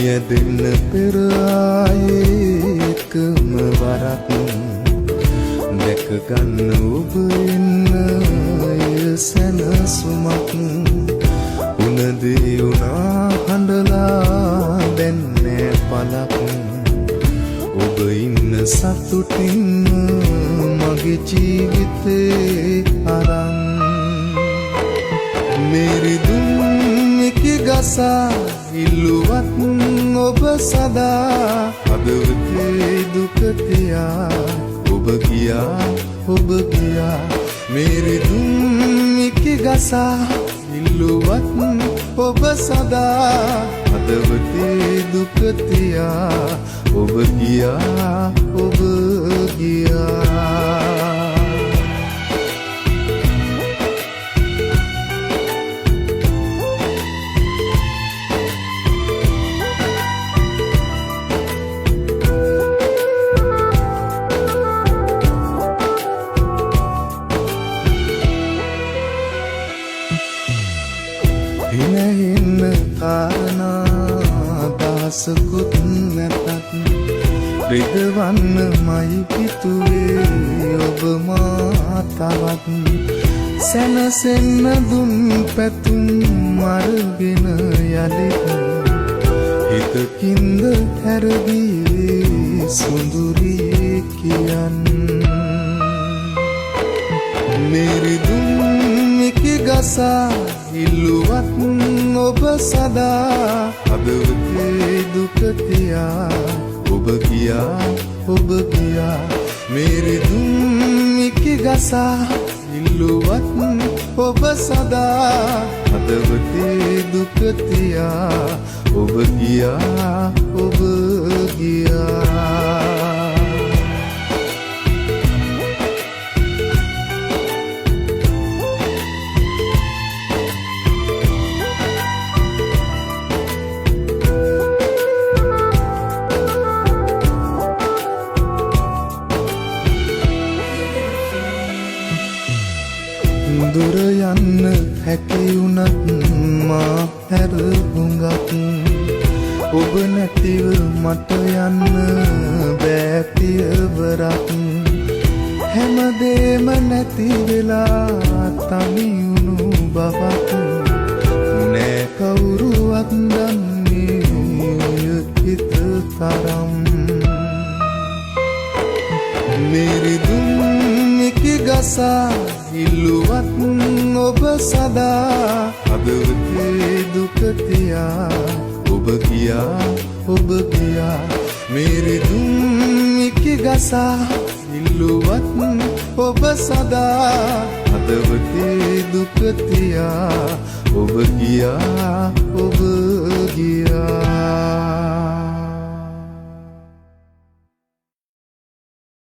මියදෙන්න පෙර ආයේ එකම වරක් දැක ගන්න ඔබ ඉන්න සැනසුමක් උනදේ උනා හඬලා දැන් නෑ පලක් ඔබ ඉන්න සතුටින් මගේ ජීවිතේ අරන් මෙරිදුම් එකි ගසා ඉල්ලුවත් ඔබ සදා හදවතේ දුක තියා ඔබ ගියා මෙරිදුම් එකි ගසා ඉල්ලුවත් ඔබ සදා හදවතේ දුක තියා ඔබ ගියා හිනහින්න කාරණා දහසකුත් නැතත් රිදවන්න මයි පිතුවේ ඔබ මා තවත් සැනසෙන්න දුන් පැතුම් මරගෙන යලිත් හිතකින්ද හැරගියේ සුඳුරියේ කියන් මෙරිදුම් එකි ගසා ඉල්ලුවත් ඔබ සදා හදවතේ දුක තියා ඔබ ගියා මෙරිදුම් එකි ගසා ඉල්ලුවත් ඔබ සදා හදවතේ දුක තියා ඔබ ගියා දුර යන්න හැකියුණත් මා හැර හුඟක් ඔබ නැතිව මට යන්න බෑ පියවරක් හැමදේම නැති වෙලා තනි වුණු බවක් නෑ කවුරුවත් දන්නේ ඔය හිත තරම් මෙරිදුම් එකි ගසා ඉල්ලුවත් ඔබ සදා හදවතේ දුක තියා ඔබ ගියා මෙරිදුම් එකි ගසා ඉල්ලුවත් ඔබ සදා හදවතේ දුක තියා ඔබ ගියා